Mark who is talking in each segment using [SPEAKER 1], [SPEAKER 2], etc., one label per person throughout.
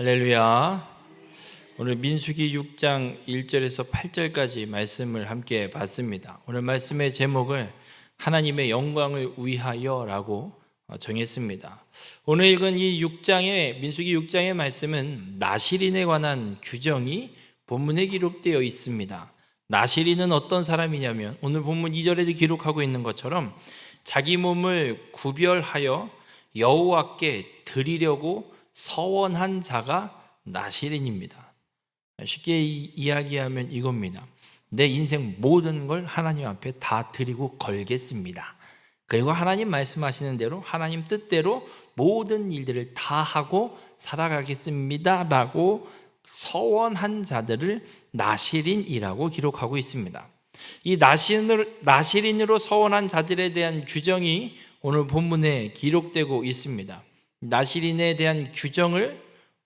[SPEAKER 1] 할렐루야. 오늘 민수기 6장 1절에서 8절까지 말씀을 함께 봤습니다. 오늘 말씀의 제목을 하나님의 영광을 위하여라고 정했습니다. 오늘 읽은 이 민수기 6장의 말씀은 나실인에 관한 규정이 본문에 기록되어 있습니다. 나실인은 어떤 사람이냐면 오늘 본문 2절에도 기록하고 있는 것처럼 자기 몸을 구별하여 여호와께 드리려고 서원한 자가 나실인입니다. 쉽게 이야기하면 이겁니다. 내 인생 모든 걸 하나님 앞에 다 드리고 걸겠습니다. 그리고 하나님 말씀하시는 대로 하나님 뜻대로 모든 일들을 다 하고 살아가겠습니다 라고 서원한 자들을 나실인이라고 기록하고 있습니다. 이 나실인으로 서원한 자들에 대한 규정이 오늘 본문에 기록되고 있습니다. 나실인에 대한 규정을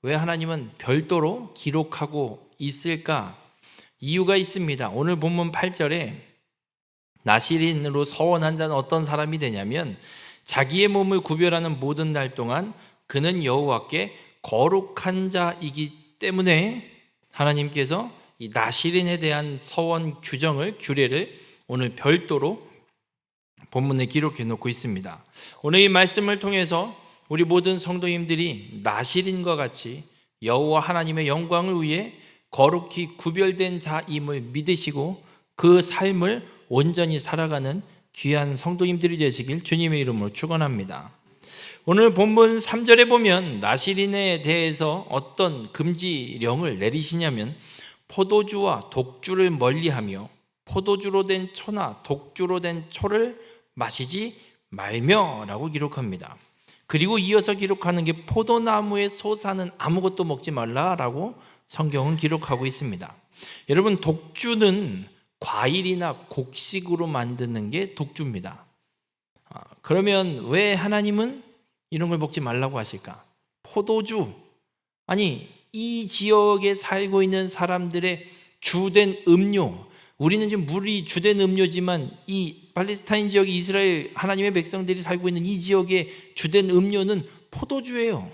[SPEAKER 1] 왜 하나님은 별도로 기록하고 있을까? 이유가 있습니다. 오늘 본문 8절에 나실인으로 서원한 자는 어떤 사람이 되냐면 자기의 몸을 구별하는 모든 날 동안 그는 여호와께 거룩한 자이기 때문에 하나님께서 이 나실인에 대한 서원 규례를 오늘 별도로 본문에 기록해 놓고 있습니다. 오늘 이 말씀을 통해서 우리 모든 성도님들이 나실인과 같이 여호와 하나님의 영광을 위해 거룩히 구별된 자임을 믿으시고 그 삶을 온전히 살아가는 귀한 성도님들이 되시길 주님의 이름으로 축원합니다. 오늘 본문 3절에 보면 나실인에 대해서 어떤 금지령을 내리시냐면 포도주와 독주를 멀리하며 포도주로 된 초나 독주로 된 초를 마시지 말며라고 기록합니다. 그리고 이어서 기록하는 게 포도나무의 소사는 아무것도 먹지 말라라고 성경은 기록하고 있습니다. 여러분, 독주는 과일이나 곡식으로 만드는 게 독주입니다. 그러면 왜 하나님은 이런 걸 먹지 말라고 하실까? 포도주, 아니 이 지역에 살고 있는 사람들의 주된 음료, 우리는 지금 물이 주된 음료지만 이 팔레스타인 지역 이스라엘 하나님의 백성들이 살고 있는 이 지역의 주된 음료는 포도주예요.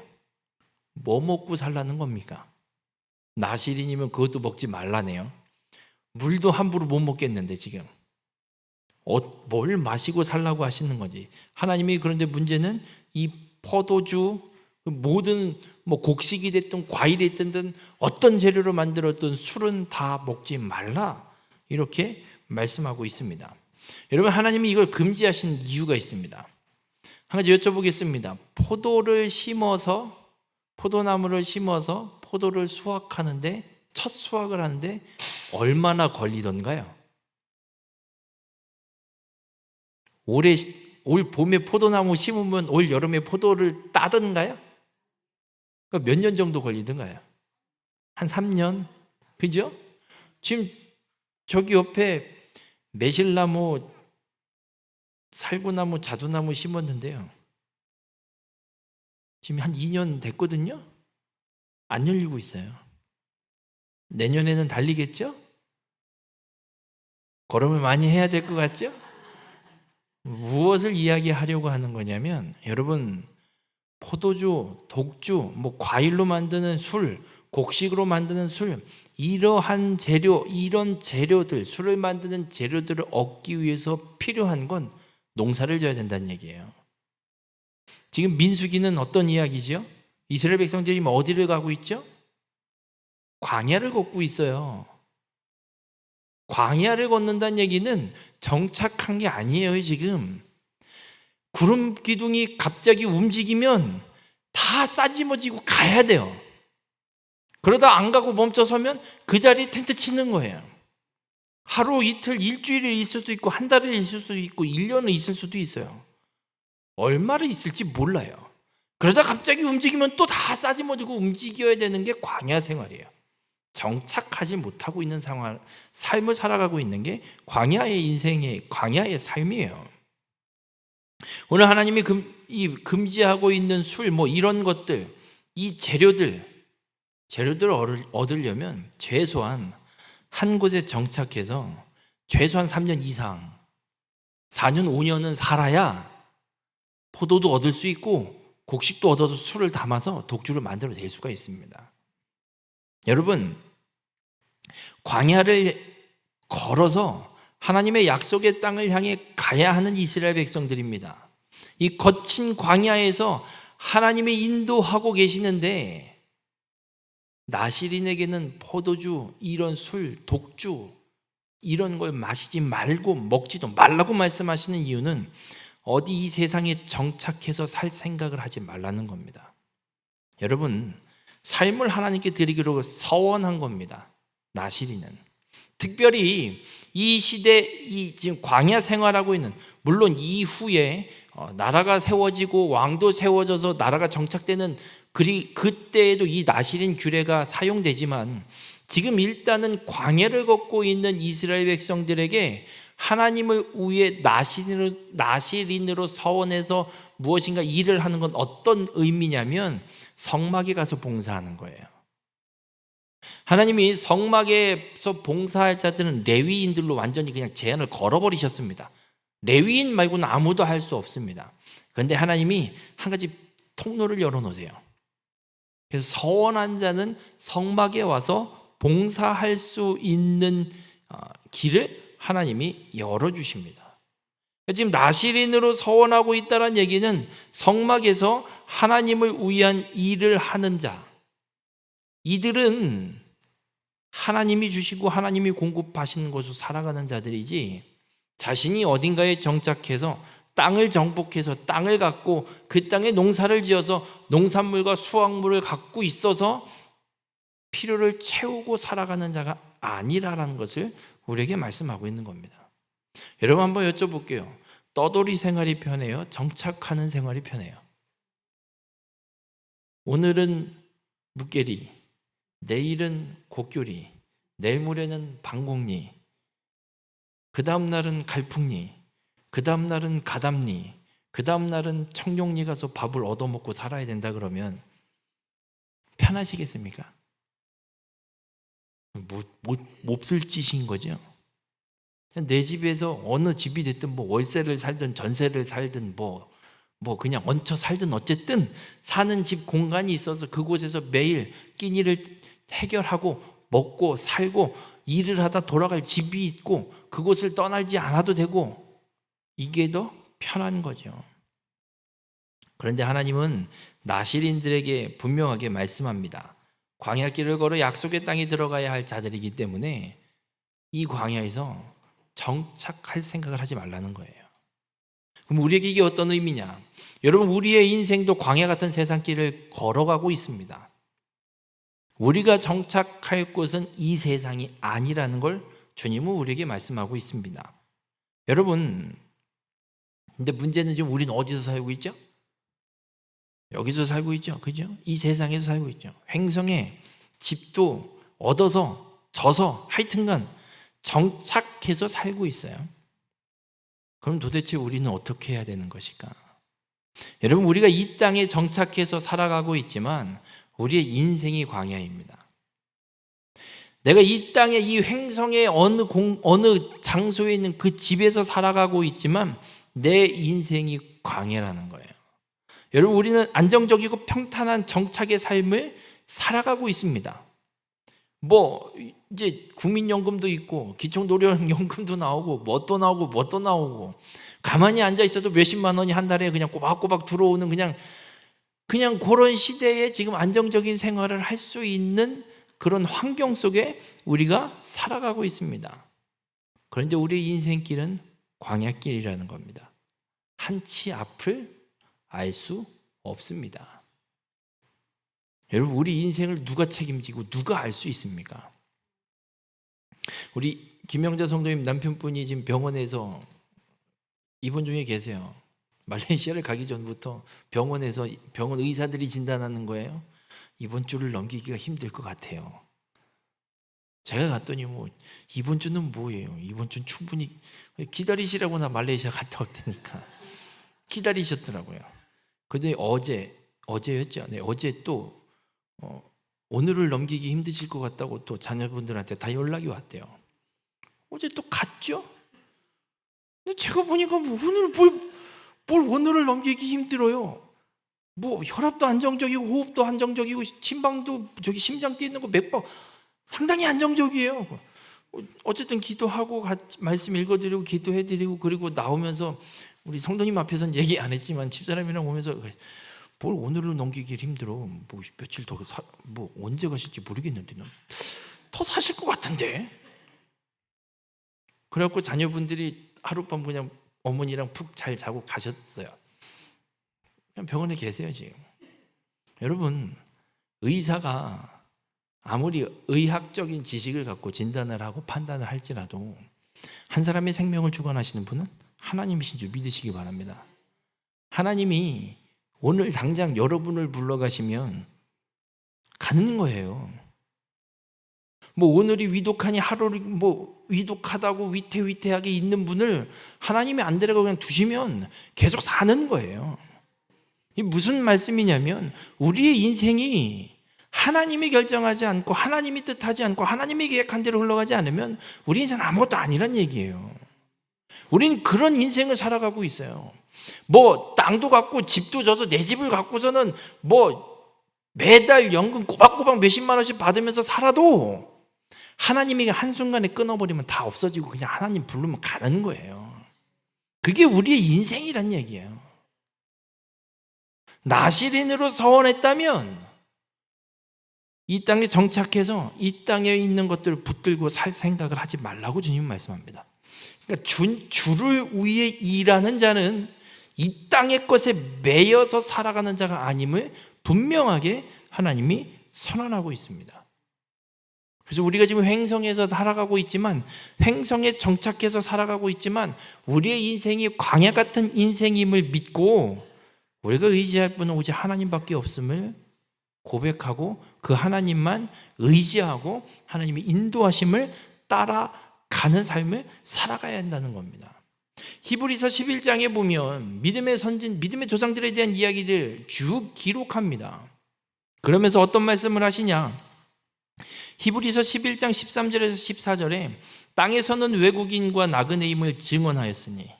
[SPEAKER 1] 뭐 먹고 살라는 겁니까? 나실인이면 그것도 먹지 말라네요. 물도 함부로 못 먹겠는데 지금 뭘 마시고 살라고 하시는 거지. 하나님이 그런데 문제는 이 포도주, 모든 곡식이 됐든 과일이 됐든 어떤 재료로 만들었든 술은 다 먹지 말라 이렇게 말씀하고 있습니다. 여러분, 하나님이 이걸 금지하신 이유가 있습니다. 한 가지 여쭤보겠습니다. 포도나무를 심어서 포도를 수확하는데 첫 수확을 하는데 얼마나 걸리던가요? 올 봄에 포도나무 심으면 올 여름에 포도를 따든가요? 몇 년 정도 걸리던가요? 한 3년? 그죠? 지금 저기 옆에 매실나무, 살구나무, 자두나무 심었는데요. 지금 한 2년 됐거든요. 안 열리고 있어요. 내년에는 달리겠죠? 걸음을 많이 해야 될 것 같죠? 무엇을 이야기하려고 하는 거냐면 여러분, 포도주, 독주, 과일로 만드는 술, 곡식으로 만드는 술, 이러한 이런 재료들, 술을 만드는 재료들을 얻기 위해서 필요한 건 농사를 져야 된다는 얘기예요. 지금 민수기는 어떤 이야기죠? 이스라엘 백성들이 어디를 가고 있죠? 광야를 걷고 있어요. 광야를 걷는다는 얘기는 정착한 게 아니에요. 지금 구름 기둥이 갑자기 움직이면 다 싸지머지고 가야 돼요. 그러다 안 가고 멈춰서면 그 자리에 텐트 치는 거예요. 하루, 이틀, 일주일을 있을 수도 있고 한 달을 있을 수도 있고 1년을 있을 수도 있어요. 얼마를 있을지 몰라요. 그러다 갑자기 움직이면 또 다 싸지머지고 움직여야 되는 게 광야 생활이에요. 정착하지 못하고 있는 삶을 살아가고 있는 게 광야의 삶이에요. 오늘 하나님이 금지하고 있는 술, 이런 것들, 이 재료들을 얻으려면 최소한 한 곳에 정착해서 최소한 3년 이상, 4년, 5년은 살아야 포도도 얻을 수 있고 곡식도 얻어서 술을 담아서 독주를 만들어낼 수가 있습니다. 여러분, 광야를 걸어서 하나님의 약속의 땅을 향해 가야 하는 이스라엘 백성들입니다. 이 거친 광야에서 하나님이 인도하고 계시는데 나시린에게는 포도주, 이런 술, 독주 이런 걸 마시지 말고 먹지도 말라고 말씀하시는 이유는 어디 이 세상에 정착해서 살 생각을 하지 말라는 겁니다. 여러분, 삶을 하나님께 드리기로 서원한 겁니다. 나시린은 특별히 이 시대, 이 지금 광야 생활하고 있는, 물론 이후에 나라가 세워지고 왕도 세워져서 나라가 정착되는 그때에도 이 나시린 규례가 사용되지만 지금 일단은 광야를 걷고 있는 이스라엘 백성들에게 하나님을 위해 나시린으로 서원해서 무엇인가 일을 하는 건 어떤 의미냐면 성막에 가서 봉사하는 거예요. 하나님이 성막에서 봉사할 자들은 레위인들로 완전히 그냥 제한을 걸어버리셨습니다. 레위인 말고는 아무도 할 수 없습니다. 그런데 하나님이 한 가지 통로를 열어놓으세요. 그래서 서원한 자는 성막에 와서 봉사할 수 있는 길을 하나님이 열어주십니다. 지금 나시린으로 서원하고 있다는 얘기는 성막에서 하나님을 위한 일을 하는 자, 이들은 하나님이 주시고 하나님이 공급하시는 것으로 살아가는 자들이지, 자신이 어딘가에 정착해서 땅을 정복해서 땅을 갖고 그 땅에 농사를 지어서 농산물과 수확물을 갖고 있어서 필요를 채우고 살아가는 자가 아니라는 것을 우리에게 말씀하고 있는 겁니다. 여러분, 한번 여쭤볼게요. 떠돌이 생활이 편해요? 정착하는 생활이 편해요? 오늘은 묵게리, 내일은 곡교리, 내일 모레는 방공리, 그 다음 날은 갈풍리, 그 다음 날은 가담리, 그 다음 날은 청룡리 가서 밥을 얻어먹고 살아야 된다 그러면 편하시겠습니까? 몹쓸 짓인 거죠. 내 집에서 어느 집이 됐든 월세를 살든 전세를 살든 그냥 얹혀 살든 어쨌든 사는 집 공간이 있어서 그곳에서 매일 끼니를 해결하고 먹고 살고 일을 하다 돌아갈 집이 있고 그곳을 떠나지 않아도 되고, 이게 더 편한 거죠. 그런데 하나님은 나시린들에게 분명하게 말씀합니다. 광야길을 걸어 약속의 땅에 들어가야 할 자들이기 때문에 이 광야에서 정착할 생각을 하지 말라는 거예요. 그럼 우리에게 이게 어떤 의미냐? 여러분, 우리의 인생도 광야 같은 세상길을 걸어가고 있습니다. 우리가 정착할 곳은 이 세상이 아니라는 걸 주님은 우리에게 말씀하고 있습니다. 여러분, 근데 문제는 지금 우리는 어디서 살고 있죠? 여기서 살고 있죠. 그죠? 이 세상에서 살고 있죠. 횡성에 집도 얻어서 져서 하여튼간 정착해서 살고 있어요. 그럼 도대체 우리는 어떻게 해야 되는 것일까? 여러분, 우리가 이 땅에 정착해서 살아가고 있지만 우리의 인생이 광야입니다. 내가 이 땅에 이 횡성의 어느 장소에 있는 그 집에서 살아가고 있지만 내 인생이 광야라는 거예요. 여러분, 우리는 안정적이고 평탄한 정착의 삶을 살아가고 있습니다. 이제 국민연금도 있고 기초노령연금도 나오고 뭣도 나오고 가만히 앉아 있어도 몇십만 원이 한 달에 그냥 꼬박꼬박 들어오는 그냥 그런 시대에 지금 안정적인 생활을 할 수 있는 그런 환경 속에 우리가 살아가고 있습니다. 그런데 우리의 인생길은 광야길이라는 겁니다. 한치 앞을 알 수 없습니다. 여러분, 우리 인생을 누가 책임지고 누가 알 수 있습니까? 우리 김영자 성도님 남편분이 지금 병원에서 입원 중에 계세요. 말레이시아를 가기 전부터 병원에서 병원 의사들이 진단하는 거예요. 이번 주를 넘기기가 힘들 것 같아요. 제가 갔더니 이번 주는 뭐예요? 이번 주는 충분히 기다리시라고 나 말레이시아 갔다 올 테니까 기다리셨더라고요. 그런데 어제였죠. 네, 어제 또 오늘을 넘기기 힘드실 것 같다고 또 자녀분들한테 다 연락이 왔대요. 어제 또 갔죠? 근데 제가 보니까 오늘 뭘 오늘을 넘기기 힘들어요. 뭐 혈압도 안정적이고 호흡도 안정적이고 심방도 심장 뛰는 거 맥박 상당히 안정적이에요. 어쨌든 기도하고 말씀 읽어드리고 기도해드리고 그리고 나오면서 우리 성도님 앞에서는 얘기 안 했지만 집사람이랑 오면서 뭘 오늘로 넘기기 힘들어. 뭐 며칠 더 뭐 언제 가실지 모르겠는데 더 사실 것 같은데. 그래갖고 자녀분들이 하룻밤 그냥 어머니랑 푹 잘 자고 가셨어요. 그냥 병원에 계세요 지금. 여러분, 의사가 아무리 의학적인 지식을 갖고 진단을 하고 판단을 할지라도 한 사람의 생명을 주관하시는 분은 하나님이신 줄 믿으시기 바랍니다. 하나님이 오늘 당장 여러분을 불러가시면 가는 거예요. 뭐 오늘이 위독하니 하루를 뭐 위독하다고 위태위태하게 있는 분을 하나님이 안 데려가 그냥 두시면 계속 사는 거예요. 이 무슨 말씀이냐면 우리의 인생이 하나님이 결정하지 않고 하나님이 뜻하지 않고 하나님이 계획한 대로 흘러가지 않으면 우리 인생은 아무것도 아니란 얘기예요. 우린 그런 인생을 살아가고 있어요. 뭐 땅도 갖고 집도 져서 내 집을 갖고서는 뭐 매달 연금 꼬박꼬박 몇십만 원씩 받으면서 살아도 하나님이 한순간에 끊어버리면 다 없어지고 그냥 하나님 부르면 가는 거예요. 그게 우리의 인생이란 얘기예요. 나시린으로 서원했다면 이 땅에 정착해서 이 땅에 있는 것들을 붙들고 살 생각을 하지 말라고 주님은 말씀합니다. 그러니까 주를 위해 일하는 자는 이 땅의 것에 매여서 살아가는 자가 아님을 분명하게 하나님이 선언하고 있습니다. 그래서 우리가 지금 횡성에서 살아가고 있지만 횡성에 정착해서 살아가고 있지만 우리의 인생이 광야 같은 인생임을 믿고 우리가 의지할 분은 오직 하나님밖에 없음을 고백하고 그 하나님만 의지하고 하나님의 인도하심을 따라가는 삶을 살아가야 한다는 겁니다. 히브리서 11장에 보면 믿음의 선진, 믿음의 조상들에 대한 이야기들 쭉 기록합니다. 그러면서 어떤 말씀을 하시냐? 히브리서 11장 13절에서 14절에 땅에서는 외국인과 나그네임을 증언하였으니,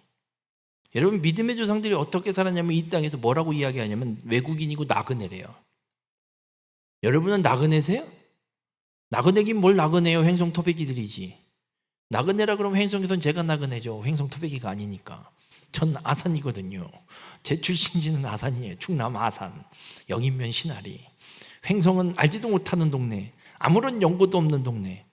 [SPEAKER 1] 여러분 믿음의 조상들이 어떻게 살았냐면 이 땅에서 뭐라고 이야기하냐면 외국인이고 나그네래요. 여러분은 나그네세요? 나그네긴 뭘 나그네요? 횡성토백이들이지. 나그네라 그러면 횡성에서는 제가 나그네죠. 횡성토백이가 아니니까. 전 아산이거든요. 제 출신지는 아산이에요. 충남 아산, 영인면 신하리. 횡성은 알지도 못하는 동네, 아무런 연고도 없는 동네.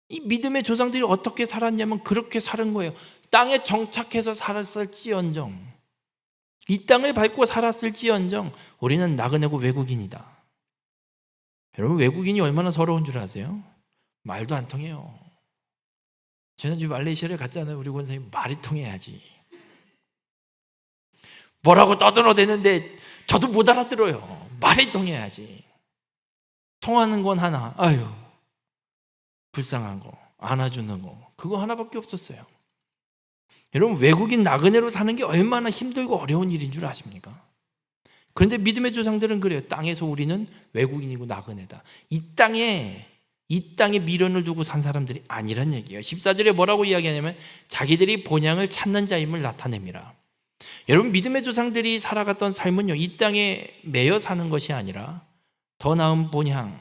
[SPEAKER 1] 이 믿음의 조상들이 어떻게 살았냐면 그렇게 사는 거예요. 땅에 정착해서 살았을지언정, 이 땅을 밟고 살았을지언정 우리는 나그네고 외국인이다. 여러분 외국인이 얼마나 서러운 줄 아세요? 말도 안 통해요. 지난주 말레이시아를 갔잖아요. 우리 권사님 말이 통해야지. 뭐라고 떠들어대는데 저도 못 알아들어요. 말이 통해야지. 통하는 건 하나, 아유 불쌍한 거, 안아주는 거, 그거 하나밖에 없었어요. 여러분 외국인 나그네로 사는 게 얼마나 힘들고 어려운 일인 줄 아십니까? 그런데 믿음의 조상들은 그래요. 땅에서 우리는 외국인이고 나그네다. 이 땅에 미련을 두고 산 사람들이 아니란 얘기예요. 14절에 뭐라고 이야기하냐면 자기들이 본향을 찾는 자임을 나타냅니다. 여러분 믿음의 조상들이 살아갔던 삶은요, 이 땅에 매여 사는 것이 아니라 더 나은 본향,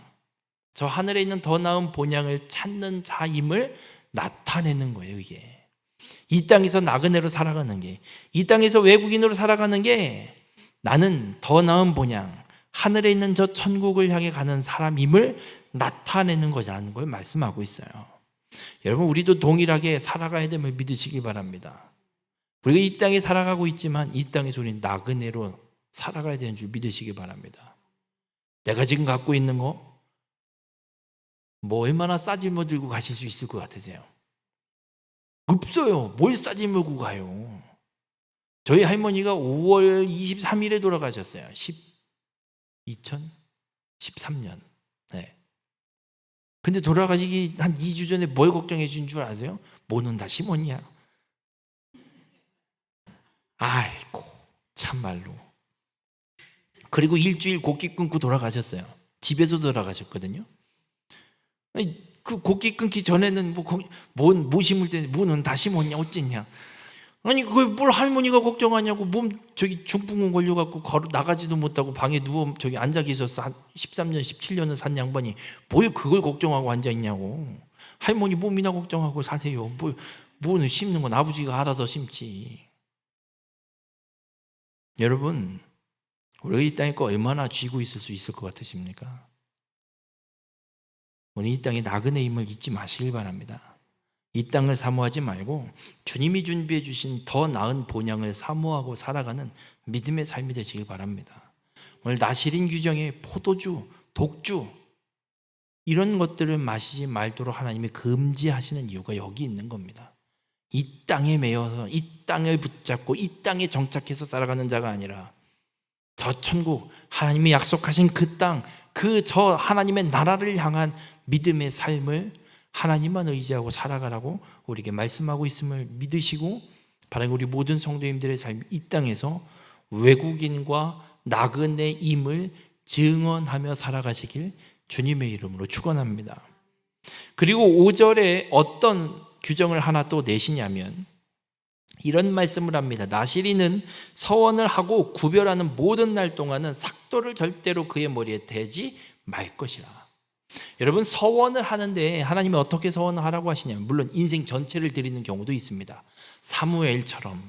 [SPEAKER 1] 저 하늘에 있는 더 나은 본향을 찾는 자임을 나타내는 거예요. 이게 이 땅에서 나그네로 살아가는 게, 이 땅에서 외국인으로 살아가는 게 나는 더 나은 본향, 하늘에 있는 저 천국을 향해 가는 사람임을 나타내는 거라는 걸 말씀하고 있어요. 여러분 우리도 동일하게 살아가야 됨을 믿으시기 바랍니다. 우리가 이 땅에 살아가고 있지만 이 땅에서 우리는 나그네로 살아가야 되는 줄 믿으시기 바랍니다. 내가 지금 갖고 있는 거 뭐 얼마나 싸질러 들고 가실 수 있을 것 같으세요? 없어요. 뭘 싸질러고 가요? 저희 할머니가 5월 23일에 돌아가셨어요. 2013년. 네. 근데 돌아가시기 한 2주 전에 뭘 걱정해 주신 줄 아세요? 뭐는 다 심었냐? 아이고 참말로. 그리고 일주일 곡기 끊고 돌아가셨어요. 집에서 돌아가셨거든요. 그 곡기 끊기 전에는 뭐 심을 때 뭐는 다 심었냐 어쨌냐. 아니 그걸 뭘 할머니가 걱정하냐고. 몸 저기 중풍 걸려갖고 걸어 나가지도 못하고 방에 누워 저기 앉아 계셨어. 한 13년 17년을 산 양반이 뭘 그걸 걱정하고 앉아 있냐고. 할머니 몸이나 걱정하고 사세요. 뭘 심는 건 아버지가 알아서 심지. 여러분, 우리가 이 땅에 얼마나 쥐고 있을 수 있을 것 같으십니까? 우리 이 땅에 나그네 임을 잊지 마시길 바랍니다. 이 땅을 사모하지 말고 주님이 준비해 주신 더 나은 본향을 사모하고 살아가는 믿음의 삶이 되시길 바랍니다. 오늘 나시린 규정에 포도주, 독주 이런 것들을 마시지 말도록 하나님이 금지하시는 이유가 여기 있는 겁니다. 이 땅에 매여서 이 땅을 붙잡고 이 땅에 정착해서 살아가는 자가 아니라 저 천국, 하나님이 약속하신 그 땅, 그 저 하나님의 나라를 향한 믿음의 삶을 하나님만 의지하고 살아가라고 우리에게 말씀하고 있음을 믿으시고, 바라는 우리 모든 성도님들의 삶이 이 땅에서 외국인과 나그네임을 증언하며 살아가시길 주님의 이름으로 축원합니다. 그리고 5절에 어떤 규정을 하나 또 내시냐면 이런 말씀을 합니다. 나시린은 서원을 하고 구별하는 모든 날 동안은 삭도를 절대로 그의 머리에 대지 말 것이라. 여러분, 서원을 하는데 하나님이 어떻게 서원을 하라고 하시냐면, 물론 인생 전체를 드리는 경우도 있습니다. 사무엘처럼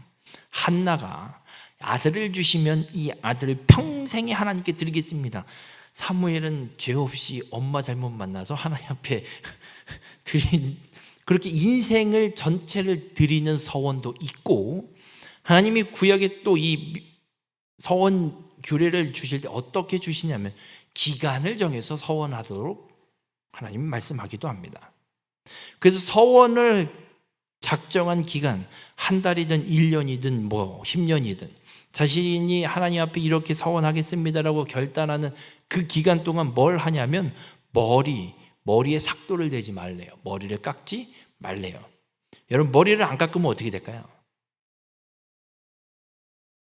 [SPEAKER 1] 한나가 아들을 주시면 이 아들을 평생에 하나님께 드리겠습니다. 사무엘은 죄 없이 엄마 잘못 만나서 하나님 앞에 드린, 그렇게 인생을 전체를 드리는 서원도 있고, 하나님이 구약에 또 이 서원 규례를 주실 때 어떻게 주시냐면 기간을 정해서 서원하도록 하나님이 말씀하기도 합니다. 그래서 서원을 작정한 기간, 한 달이든 1년이든 뭐 10년이든 자신이 하나님 앞에 이렇게 서원하겠습니다라고 결단하는 그 기간 동안 뭘 하냐면 머리에 삭도를 대지 말래요. 머리를 깎지 말래요. 여러분, 머리를 안 깎으면 어떻게 될까요?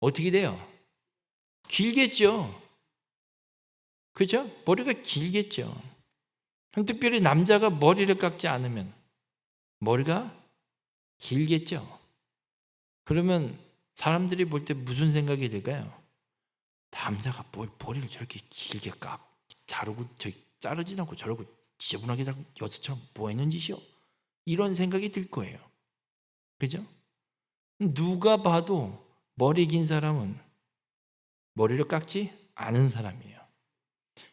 [SPEAKER 1] 어떻게 돼요? 길겠죠. 그죠? 머리가 길겠죠. 특별히 남자가 머리를 깎지 않으면 머리가 길겠죠. 그러면 사람들이 볼 때 무슨 생각이 들까요? 남자가 뭘 머리를 저렇게 길게 자르고 저기 자르지 않고 저러고 지저분하게 자꾸 여자처럼 뭐 하는 짓이요? 이런 생각이 들 거예요. 그죠? 누가 봐도 머리 긴 사람은 머리를 깎지 않은 사람이에요.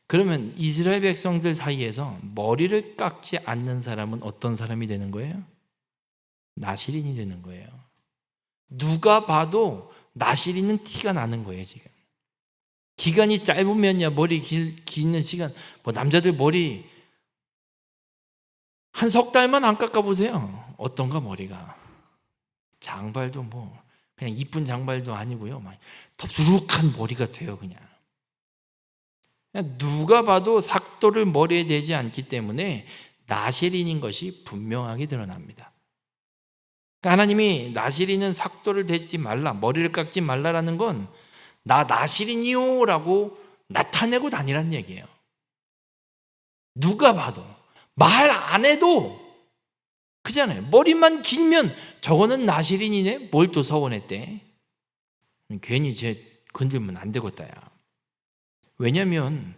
[SPEAKER 1] 그러면 이스라엘 백성들 사이에서 머리를 깎지 않는 사람은 어떤 사람이 되는 거예요? 나시린이 되는 거예요. 누가 봐도 나시린은 티가 나는 거예요. 지금 기간이 짧으면야 머리 기는 시간, 뭐 남자들 머리 한 석 달만 안 깎아보세요. 어떤가 머리가. 장발도 뭐 그냥 이쁜 장발도 아니고요, 막 덥수룩한 머리가 돼요. 그냥 누가 봐도 삭도를 머리에 대지 않기 때문에 나시린인 것이 분명하게 드러납니다. 그러니까 하나님이 나시린은 삭도를 대지 말라, 머리를 깎지 말라라는 건 나 나시린이요 라고 나타내고 다니란 얘기예요. 누가 봐도, 말 안 해도 그잖아요. 머리만 길면 저거는 나시린이네, 뭘 또 서원했대. 괜히 쟤 건들면 안 되겠다 야. 왜냐하면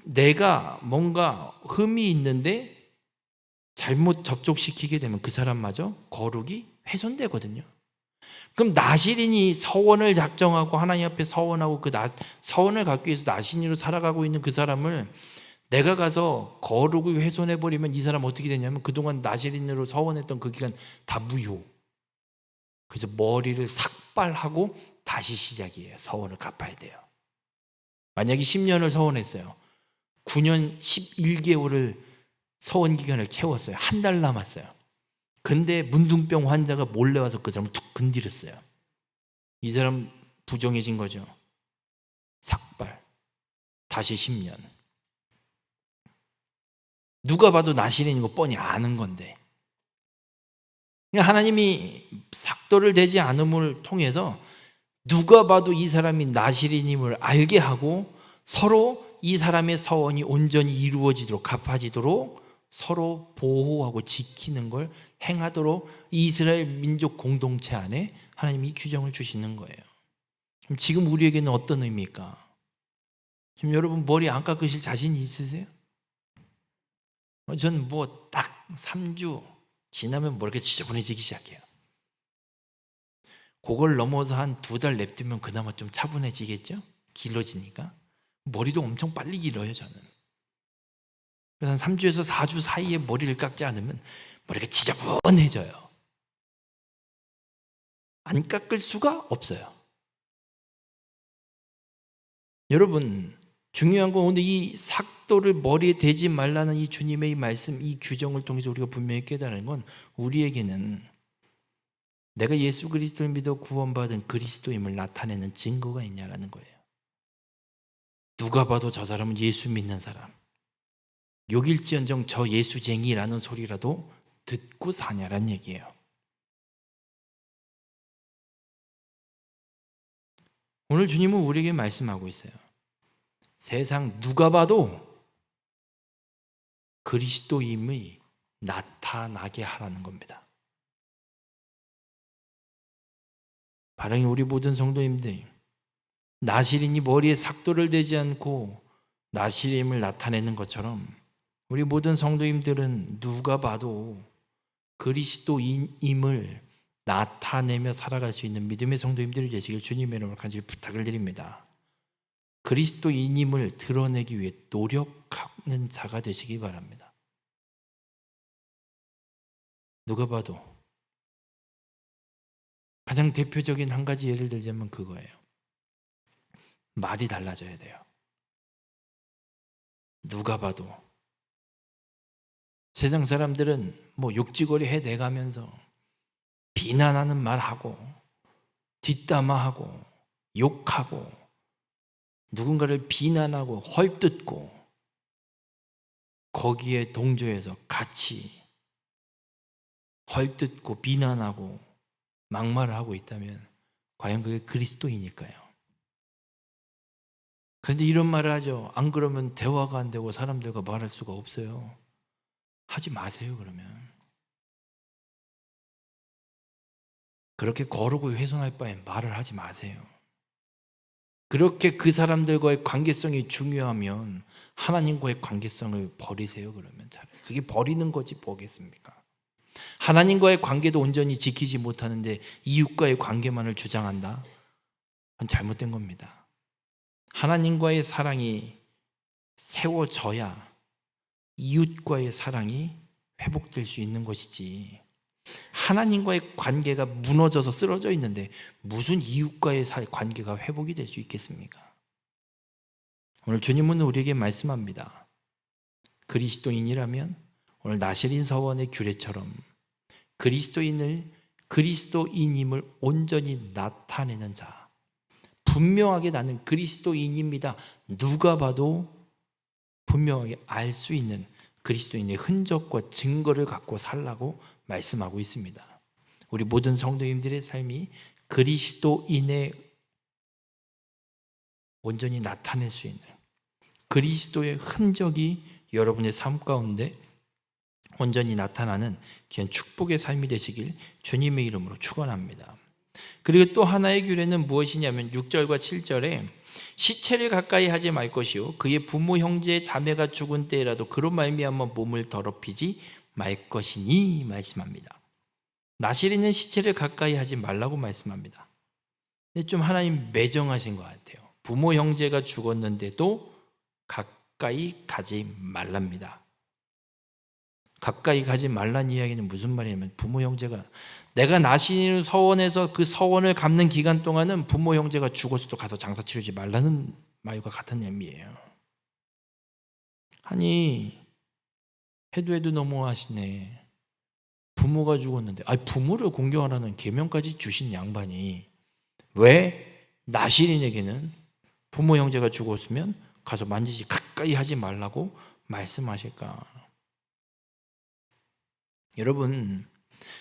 [SPEAKER 1] 내가 뭔가 흠이 있는데 잘못 접촉시키게 되면 그 사람마저 거룩이 훼손되거든요. 그럼 나시린이 서원을 작정하고 하나님 앞에 서원하고 그 서원을 갖기 위해서 나시린으로 살아가고 있는 그 사람을 내가 가서 거룩을 훼손해버리면 이 사람 어떻게 되냐면 그동안 나시린으로 서원했던 그 기간 다 무효. 그래서 머리를 삭발하고 다시 시작이에요. 서원을 갚아야 돼요. 만약에 10년을 서원했어요. 9년 11개월을 서원 기간을 채웠어요. 한 달 남았어요. 근데 문둥병 환자가 몰래 와서 그 사람을 툭 건드렸어요. 이 사람 부정해진 거죠. 삭발. 다시 10년. 누가 봐도 나시린인 거 뻔히 아는 건데. 하나님이 삭도를 대지 않음을 통해서 누가 봐도 이 사람이 나시린임을 알게 하고 서로 이 사람의 서원이 온전히 이루어지도록 갚아지도록 서로 보호하고 지키는 걸 행하도록 이스라엘 민족 공동체 안에 하나님이 이 규정을 주시는 거예요. 그럼 지금 우리에게는 어떤 의미일까? 지금 여러분 머리 안 깎으실 자신이 있으세요? 저는 뭐 딱 3주 지나면 뭐 이렇게 지저분해지기 시작해요. 그걸 넘어서 한 2달 냅두면 그나마 좀 차분해지겠죠? 길러지니까. 머리도 엄청 빨리 길어요, 저는. 그래서 한 3주에서 4주 사이에 머리를 깎지 않으면 머리가 지저분해져요. 안 깎을 수가 없어요. 여러분, 중요한 건 오늘 이 삭도를 머리에 대지 말라는 이 주님의 이 말씀, 이 규정을 통해서 우리가 분명히 깨달은 건 우리에게는 내가 예수 그리스도를 믿어 구원받은 그리스도임을 나타내는 증거가 있냐라는 거예요. 누가 봐도 저 사람은 예수 믿는 사람, 욕일지언정 저 예수쟁이라는 소리라도 듣고 사냐라는 얘기예요. 오늘 주님은 우리에게 말씀하고 있어요. 세상 누가 봐도 그리스도임이 나타나게 하라는 겁니다. 바람이 우리 모든 성도님들, 나실인이 머리에 삭도를 대지 않고 나실임을 나타내는 것처럼 우리 모든 성도님들은 누가 봐도 그리스도인임을 나타내며 살아갈 수 있는 믿음의 성도님들이 되시길 주님의 이름으로 간절히 부탁을 드립니다. 그리스도인임을 드러내기 위해 노력하는 자가 되시기 바랍니다. 누가 봐도 가장 대표적인 한 가지 예를 들자면 그거예요. 말이 달라져야 돼요. 누가 봐도 세상 사람들은 뭐 욕지거리 해내가면서 비난하는 말하고 뒷담화하고 욕하고 누군가를 비난하고 헐뜯고 거기에 동조해서 같이 헐뜯고 비난하고 막말을 하고 있다면 과연 그게 그리스도이니까요. 그런데 이런 말을 하죠. 안 그러면 대화가 안 되고 사람들과 말할 수가 없어요. 하지 마세요. 그러면 그렇게 거르고 훼손할 바엔 말을 하지 마세요. 그렇게 그 사람들과의 관계성이 중요하면 하나님과의 관계성을 버리세요. 그러면 차라리 그게 버리는 거지 뭐겠습니까? 하나님과의 관계도 온전히 지키지 못하는데 이웃과의 관계만을 주장한다? 그건 잘못된 겁니다. 하나님과의 사랑이 세워져야 이웃과의 사랑이 회복될 수 있는 것이지, 하나님과의 관계가 무너져서 쓰러져 있는데 무슨 이웃과의 관계가 회복이 될 수 있겠습니까? 오늘 주님은 우리에게 말씀합니다. 그리스도인이라면 오늘 나실인 서원의 규례처럼 그리스도인임을 온전히 나타내는 자, 분명하게 나는 그리스도인입니다. 누가 봐도 분명하게 알 수 있는 그리스도인의 흔적과 증거를 갖고 살라고 말씀하고 있습니다. 우리 모든 성도님들의 삶이 그리스도인의 온전히 나타낼 수 있는 그리스도의 흔적이 여러분의 삶 가운데 온전히 나타나는 귀한 축복의 삶이 되시길 주님의 이름으로 축원합니다. 그리고 또 하나의 규례는 무엇이냐면 6절과 7절에 시체를 가까이 하지 말 것이요 그의 부모 형제 자매가 죽은 때라도 그로 말미암아 몸을 더럽히지 말 것이니 말씀합니다. 나실인은 시체를 가까이 하지 말라고 말씀합니다. 근데 좀 하나님 매정하신 것 같아요. 부모 형제가 죽었는데도 가까이 가지 말랍니다. 가까이 가지 말란 이야기는 무슨 말이냐면 부모 형제가, 내가 나실인을 서원해서 그 서원을 갚는 기간 동안은 부모 형제가 죽었어도 가서 장사 치르지 말라는 말과 같은 의미예요. 아니 해도 너무하시네. 부모가 죽었는데 부모를 공경하라는 계명까지 주신 양반이 왜 나실인에게는 부모 형제가 죽었으면 가서 만지지 가까이 하지 말라고 말씀하실까? 여러분,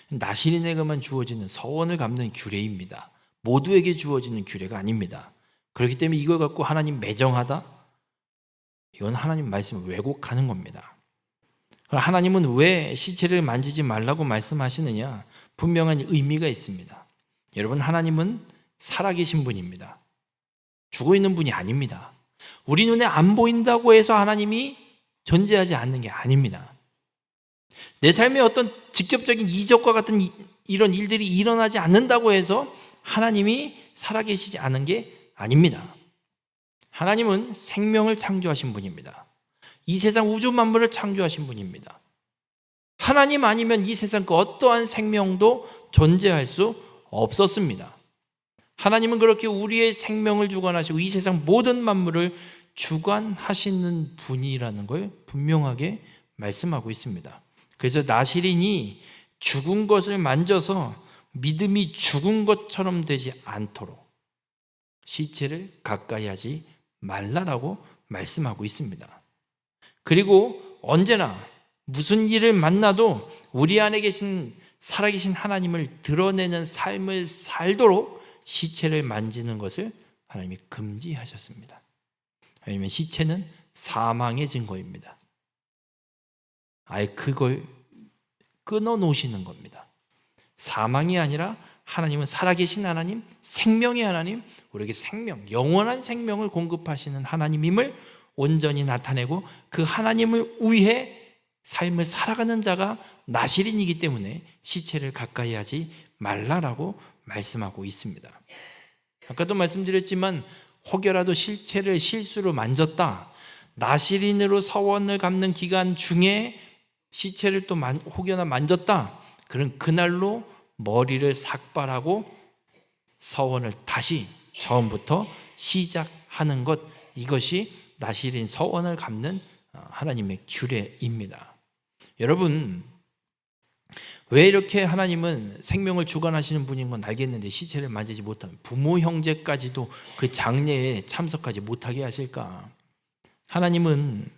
[SPEAKER 1] 나실인에게만 주어지는 서원을 갚는 규례입니다. 모두에게 주어지는 규례가 아닙니다. 그렇기 때문에 이걸 갖고 하나님 매정하다? 이건 하나님 말씀을 왜곡하는 겁니다. 하나님은 왜 시체를 만지지 말라고 말씀하시느냐? 분명한 의미가 있습니다. 여러분, 하나님은 살아계신 분입니다. 죽어 있는 분이 아닙니다. 우리 눈에 안 보인다고 해서 하나님이 존재하지 않는 게 아닙니다. 내 삶에 어떤 직접적인 이적과 같은 이런 일들이 일어나지 않는다고 해서 하나님이 살아계시지 않은 게 아닙니다. 하나님은 생명을 창조하신 분입니다. 이 세상 우주 만물을 창조하신 분입니다. 하나님 아니면 이 세상 그 어떠한 생명도 존재할 수 없었습니다. 하나님은 그렇게 우리의 생명을 주관하시고 이 세상 모든 만물을 주관하시는 분이라는 걸 분명하게 말씀하고 있습니다. 그래서 나시린이 죽은 것을 만져서 믿음이 죽은 것처럼 되지 않도록 시체를 가까이 하지 말라라고 말씀하고 있습니다. 그리고 언제나 무슨 일을 만나도 우리 안에 계신 살아계신 하나님을 드러내는 삶을 살도록 시체를 만지는 것을 하나님이 금지하셨습니다. 왜냐하면 시체는 사망의 증거입니다. 아예 그걸 끊어 놓으시는 겁니다. 사망이 아니라 하나님은 살아계신 하나님, 생명의 하나님, 우리에게 생명, 영원한 생명을 공급하시는 하나님임을 온전히 나타내고 그 하나님을 위해 삶을 살아가는 자가 나시린이기 때문에 시체를 가까이 하지 말라라고 말씀하고 있습니다. 아까도 말씀드렸지만 혹여라도 시체를 실수로 만졌다, 나시린으로 서원을 갚는 기간 중에 시체를 또 혹여나 만졌다, 그런 그날로 머리를 삭발하고 서원을 다시 처음부터 시작하는 것, 이것이 나시린 서원을 갚는 하나님의 규례입니다. 여러분, 왜 이렇게 하나님은 생명을 주관하시는 분인 건 알겠는데 시체를 만지지 못하면 부모 형제까지도 그 장례에 참석하지 못하게 하실까? 하나님은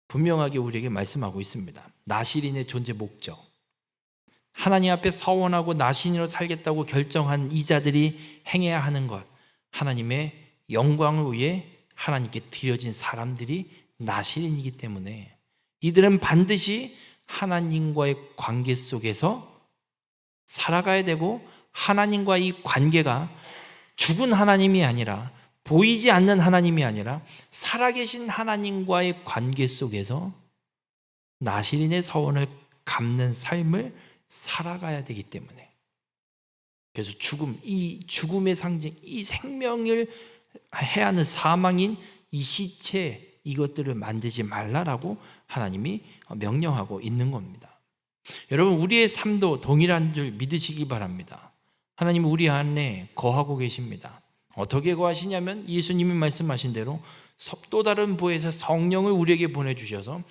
[SPEAKER 1] 분명하게 우리에게 말씀하고 있습니다. 나시린의 존재 목적, 하나님 앞에 서원하고 나시린으로 살겠다고 결정한 이자들이 행해야 하는 것, 하나님의 영광을 위해 하나님께 드려진 사람들이 나시린이기 때문에 이들은 반드시 하나님과의 관계 속에서 살아가야 되고, 하나님과 이 관계가 죽은 하나님이 아니라, 보이지 않는 하나님이 아니라 살아계신 하나님과의 관계 속에서 나시린의 서원을 갚는 삶을 살아가야 되기 때문에, 그래서 이 죽음의 상징, 이 생명을 해야 하는 사망인 이 시체, 이것들을 만들지 말라라고 하나님이 명령하고 있는 겁니다. 여러분, 우리의 삶도 동일한 줄 믿으시기 바랍니다. 하나님은 우리 안에 거하고 계십니다. 어떻게 거하시냐면 예수님이 말씀하신 대로 또 다른 보혜사 성령을 우리에게 보내주셔서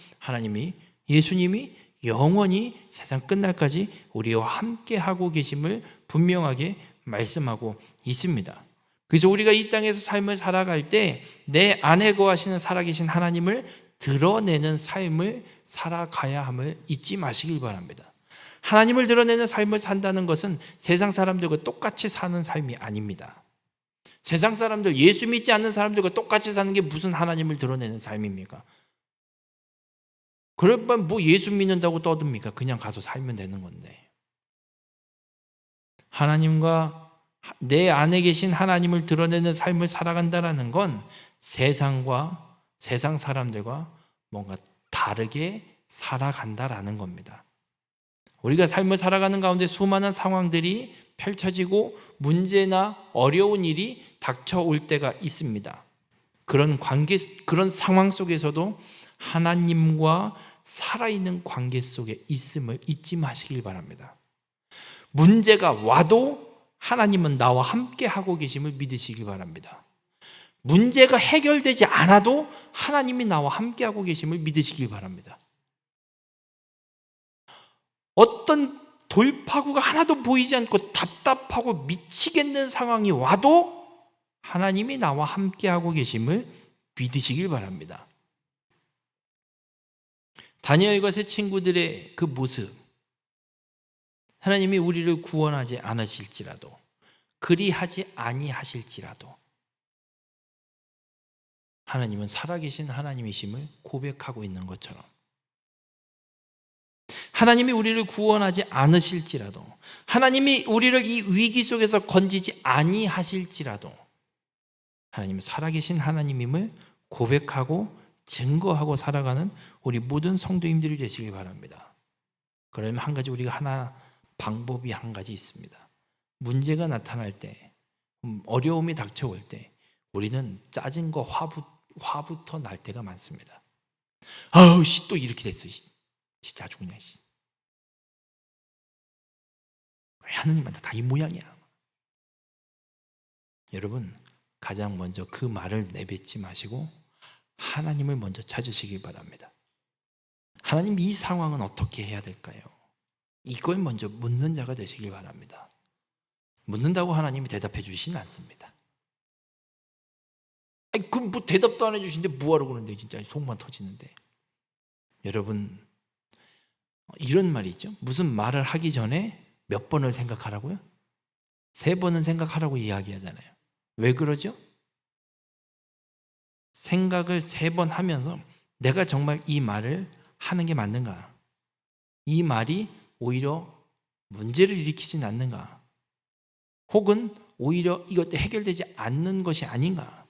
[SPEAKER 1] 예수님이 영원히 세상 끝날까지 우리와 함께 하고 계심을 분명하게 말씀하고 있습니다. 그래서 우리가 이 땅에서 삶을 살아갈 때 내 안에 거하시는 살아계신 하나님을 드러내는 삶을 살아가야 함을 잊지 마시길 바랍니다. 하나님을 드러내는 삶을 산다는 것은 세상 사람들과 똑같이 사는 삶이 아닙니다. 세상 사람들, 예수 믿지 않는 사람들과 똑같이 사는 게 무슨 하나님을 드러내는 삶입니까? 그럴 바엔 뭐 예수 믿는다고 떠듭니까? 그냥 가서 살면 되는 건데. 하나님과 내 안에 계신 하나님을 드러내는 삶을 살아간다는 건 세상 사람들과 뭔가 다르게 살아간다라는 겁니다. 우리가 삶을 살아가는 가운데 수많은 상황들이 펼쳐지고 문제나 어려운 일이 닥쳐올 때가 있습니다. 그런 상황 속에서도 하나님과 살아있는 관계 속에 있음을 잊지 마시길 바랍니다. 문제가 와도 하나님은 나와 함께 하고 계심을 믿으시기 바랍니다. 문제가 해결되지 않아도 하나님이 나와 함께 하고 계심을 믿으시기 바랍니다. 어떤 돌파구가 하나도 보이지 않고 답답하고 미치겠는 상황이 와도 하나님이 나와 함께 하고 계심을 믿으시길 바랍니다. 다니엘과 세 친구들의 그 모습, 하나님이 우리를 구원하지 않으실지라도, 그리하지 아니하실지라도 하나님은 살아계신 하나님이심을 고백하고 있는 것처럼 하나님이 우리를 구원하지 않으실지라도, 하나님이 우리를 이 위기 속에서 건지지 아니하실지라도 하나님은 살아계신 하나님임을 고백하고 증거하고 살아가는 우리 모든 성도님들이 되시길 바랍니다. 그러면 한 가지 우리가 방법이 한 가지 있습니다. 문제가 나타날 때, 어려움이 닥쳐올 때 우리는 짜증과 화부터 날 때가 많습니다. 아우 씨, 또 이렇게 됐어. 진짜 아주 그냥 왜 하느님한테 다 이 모양이야. 여러분, 가장 먼저 그 말을 내뱉지 마시고 하나님을 먼저 찾으시기 바랍니다. 하나님, 이 상황은 어떻게 해야 될까요? 이걸 먼저 묻는 자가 되시길 바랍니다. 묻는다고 하나님이 대답해 주시진 않습니다. 아니, 그럼 뭐 대답도 안 해주시는데 뭐하러 그러는데, 진짜 속만 터지는데. 여러분, 이런 말이 있죠. 무슨 말을 하기 전에 몇 번을 생각하라고요? 3번은 생각하라고 이야기하잖아요. 왜 그러죠? 생각을 3번 하면서 내가 정말 이 말을 하는 게 맞는가? 이 말이 오히려 문제를 일으키진 않는가? 혹은 오히려 이것 때 해결되지 않는 것이 아닌가?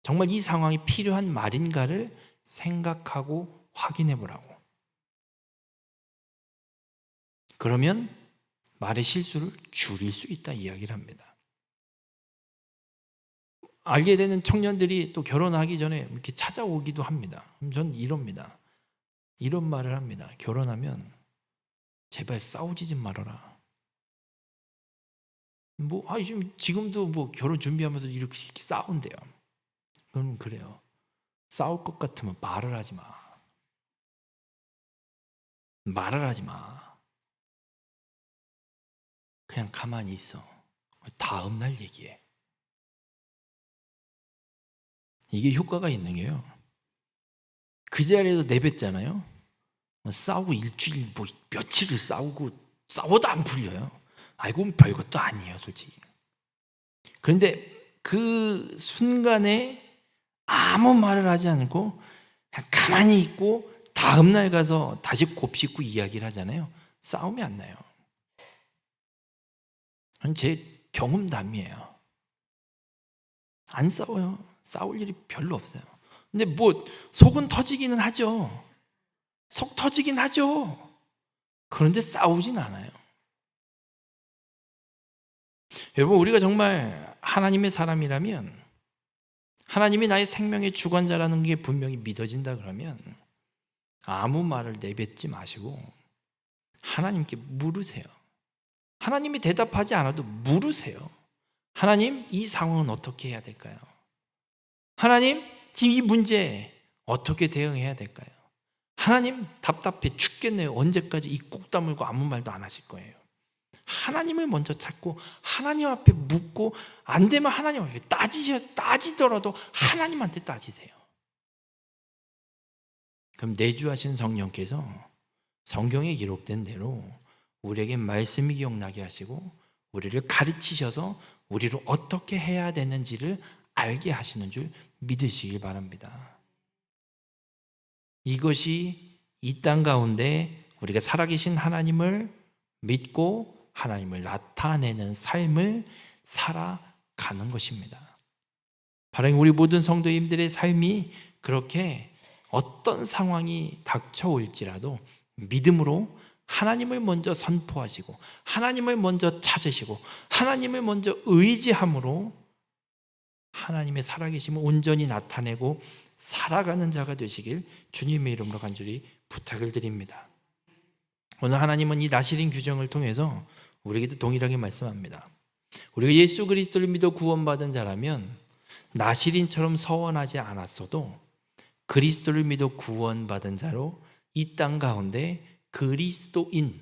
[SPEAKER 1] 정말 이 상황이 필요한 말인가를 생각하고 확인해 보라고. 그러면 말의 실수를 줄일 수 있다 이야기를 합니다. 알게 되는 청년들이 또 결혼하기 전에 이렇게 찾아오기도 합니다. 전 이럽니다. 이런 말을 합니다. 결혼하면 제발 싸우지 좀 말아라. 지금도 결혼 준비하면서 이렇게 싸운대요. 그럼 그래요. 싸울 것 같으면 말을 하지 마. 말을 하지 마. 그냥 가만히 있어. 다음 날 얘기해. 이게 효과가 있는 게요. 그 자리에서 내뱉잖아요. 싸우고 일주일, 며칠을 싸워도 안 풀려요. 아이고, 별것도 아니에요, 솔직히. 그런데 그 순간에 아무 말을 하지 않고 그냥 가만히 있고 다음날 가서 다시 곱씹고 이야기를 하잖아요. 싸움이 안 나요. 제 경험담이에요. 안 싸워요. 싸울 일이 별로 없어요. 근데 속은 터지기는 하죠. 속 터지긴 하죠. 그런데 싸우진 않아요. 여러분, 우리가 정말 하나님의 사람이라면, 하나님이 나의 생명의 주관자라는 게 분명히 믿어진다 그러면 아무 말을 내뱉지 마시고 하나님께 물으세요. 하나님이 대답하지 않아도 물으세요. 하나님, 이 상황은 어떻게 해야 될까요? 하나님, 지금 이 문제에 어떻게 대응해야 될까요? 하나님, 답답해 죽겠네요. 언제까지 이 꼭 다물고 아무 말도 안 하실 거예요? 하나님을 먼저 찾고 하나님 앞에 묻고, 안 되면 하나님 앞에 따지더라도 하나님한테 따지세요. 그럼 내주하신 성령께서 성경에 기록된 대로 우리에게 말씀이 기억나게 하시고 우리를 가르치셔서 우리를 어떻게 해야 되는지를 알게 하시는 줄 믿으시길 바랍니다. 이것이 이 땅 가운데 우리가 살아계신 하나님을 믿고 하나님을 나타내는 삶을 살아가는 것입니다. 바로 우리 모든 성도님들의 삶이 그렇게 어떤 상황이 닥쳐올지라도 믿음으로 하나님을 먼저 선포하시고 하나님을 먼저 찾으시고 하나님을 먼저 의지함으로 하나님의 살아계심을 온전히 나타내고 살아가는 자가 되시길 주님의 이름으로 간절히 부탁을 드립니다. 오늘 하나님은 이 나시린 규정을 통해서 우리에게도 동일하게 말씀합니다. 우리가 예수 그리스도를 믿어 구원받은 자라면 나시린처럼 서원하지 않았어도 그리스도를 믿어 구원받은 자로 이 땅 가운데 그리스도인,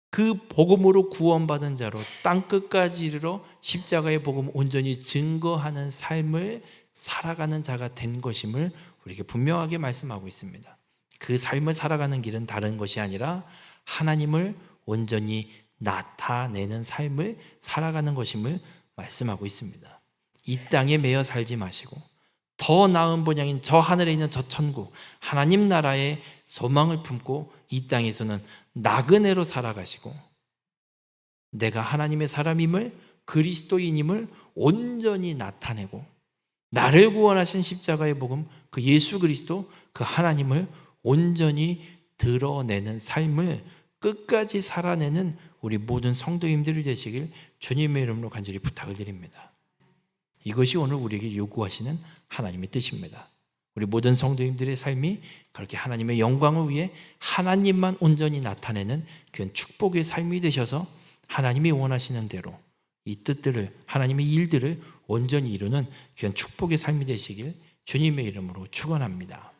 [SPEAKER 1] 그 복음으로 구원받은 자로 땅끝까지 이르러 십자가의 복음을 온전히 증거하는 삶을 살아가는 자가 된 것임을 우리에게 분명하게 말씀하고 있습니다. 그 삶을 살아가는 길은 다른 것이 아니라 하나님을 온전히 나타내는 삶을 살아가는 것임을 말씀하고 있습니다. 이 땅에 매여 살지 마시고 더 나은 본향인 저 하늘에 있는 저 천국, 하나님 나라의 소망을 품고 이 땅에서는 나그네로 살아가시고 내가 하나님의 사람임을, 그리스도인임을 온전히 나타내고 나를 구원하신 십자가의 복음, 그 예수 그리스도, 그 하나님을 온전히 드러내는 삶을 끝까지 살아내는 우리 모든 성도님들이 되시길 주님의 이름으로 간절히 부탁을 드립니다. 이것이 오늘 우리에게 요구하시는 하나님의 뜻입니다. 우리 모든 성도님들의 삶이 그렇게 하나님의 영광을 위해 하나님만 온전히 나타내는 그런 축복의 삶이 되셔서 하나님이 원하시는 대로 이 뜻들을, 하나님의 일들을 온전히 이루는 그런 축복의 삶이 되시길 주님의 이름으로 축원합니다.